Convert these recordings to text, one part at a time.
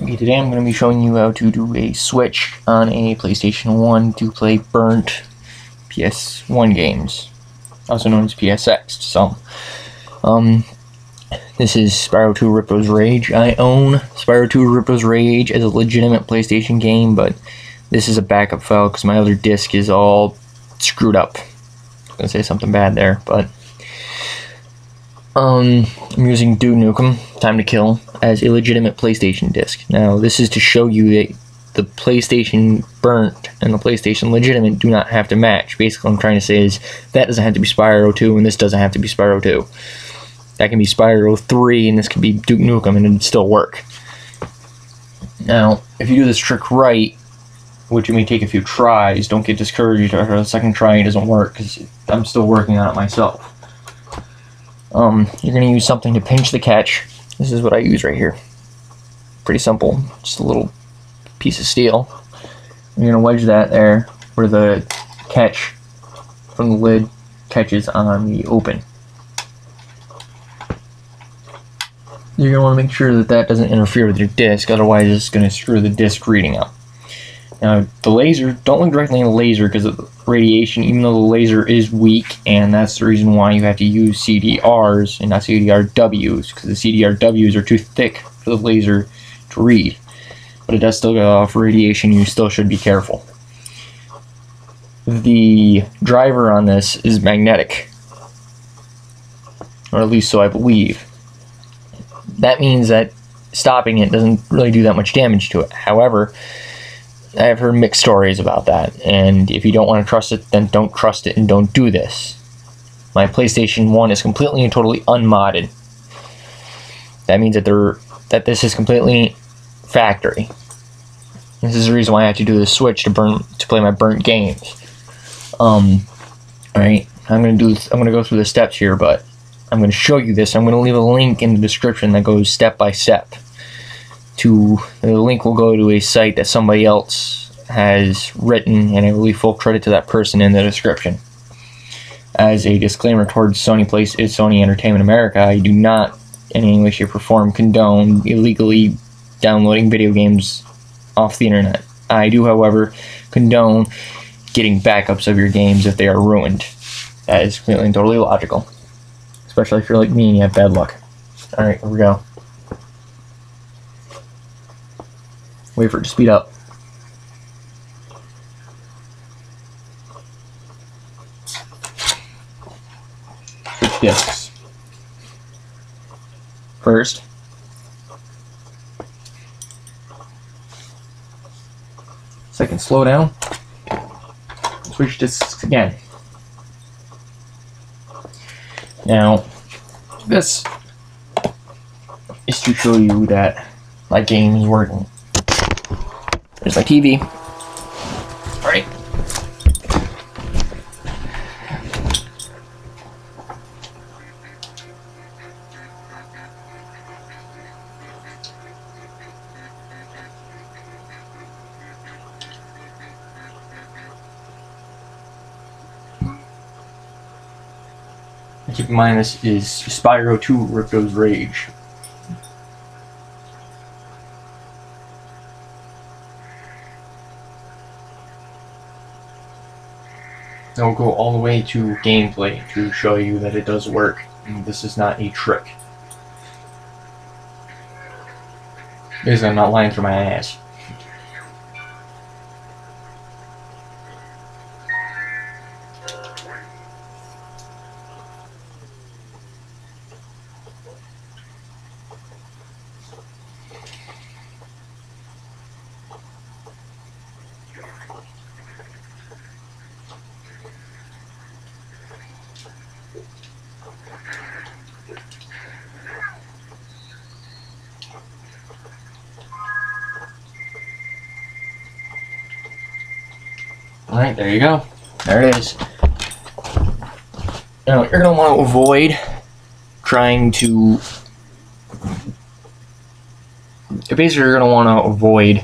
Okay, today I'm going to be showing you how to do a switch on a PlayStation 1 to play burnt PS1 games, also known as PSx to some. This is Spyro 2 Ripto's Rage. I own Spyro 2 Ripto's Rage as a legitimate PlayStation game, but this is a backup file because my other disc is all screwed up. I was going to say something bad there, but I'm using Duke Nukem Time to Kill as a legitimate PlayStation disc. Now, this is to show you that the PlayStation burnt and the PlayStation legitimate do not have to match. Basically, what I'm trying to say is that doesn't have to be Spyro 2, and this doesn't have to be Spyro 2. That can be Spyro 3, and this can be Duke Nukem, and it'd still work. Now, if you do this trick right, which may take a few tries, don't get discouraged after the second try it doesn't work, because I'm still working on it myself. You're going to use something to pinch the catch. This is what I use right here. Pretty simple, just a little piece of steel. You're going to wedge that there where the catch from the lid catches on the open. You're going to want to make sure that that doesn't interfere with your disc, otherwise it's going to screw the disc reading up. Now, the laser, don't look directly in the laser because of the radiation, even though the laser is weak, and that's the reason why you have to use CDRs and not CDRWs, because the CDRWs are too thick for the laser to read. But it does still go off radiation, you still should be careful. The driver on this is magnetic, or at least so I believe. That means that stopping it doesn't really do that much damage to it. However, I have heard mixed stories about that, and if you don't want to trust it, then don't trust it and don't do this. My PlayStation 1 is completely and totally unmodded. That means that this is completely factory. This is the reason why I have to do the switch to play my burnt games. Alright, I'm gonna go through the steps here, but I'm gonna show you this. I'm gonna leave a link in the description that goes step by step. The link will go to a site that somebody else has written, and I will leave full credit to that person in the description. As a disclaimer towards Sony Entertainment America, I do not in any way, shape, or form condone illegally downloading video games off the internet. I do, however, condone getting backups of your games if they are ruined. That is completely and totally logical, especially if you're like me and you have bad luck. Alright, here we go. Wait for it to speed up. Switch discs. First, second, slow down. Switch discs again. Now, this is to show you that my game is working. There's my TV. Alright. Keep in mind this is Spyro 2 Ripto's Rage. I'll go all the way to gameplay to show you that it does work, and this is not a trick. Because I'm not lying through my ass. Alright, there you go. There it is. Now, you're going to want to avoid trying to... Basically, you're going to want to avoid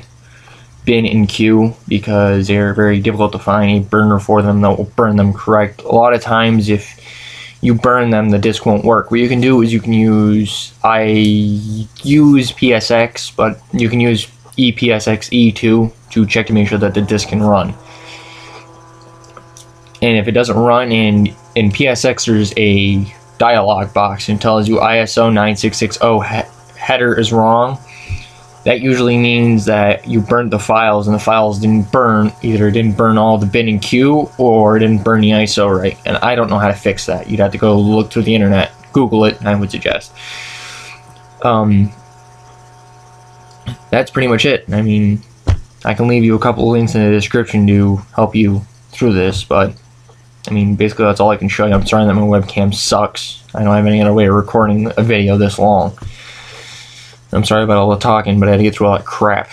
bin and queue because they're very difficult to find a burner for them that will burn them correct. A lot of times, if you burn them, the disk won't work. What you can do is you can use, I use PSx, but you can use EPSXE too to check to make sure that the disk can run. And if it doesn't run, in PSx there's a dialog box and tells you ISO 9660 header is wrong. That usually means that you burnt the files and the files didn't burn. Either it didn't burn all the bin and queue, or it didn't burn the ISO right. And I don't know how to fix that. You'd have to go look through the internet, Google it, I would suggest. That's pretty much it. I mean, I can leave you a couple of links in the description to help you through this, but I mean, basically that's all I can show you. I'm sorry that my webcam sucks. I don't have any other way of recording a video this long. I'm sorry about all the talking, but I had to get through all that crap.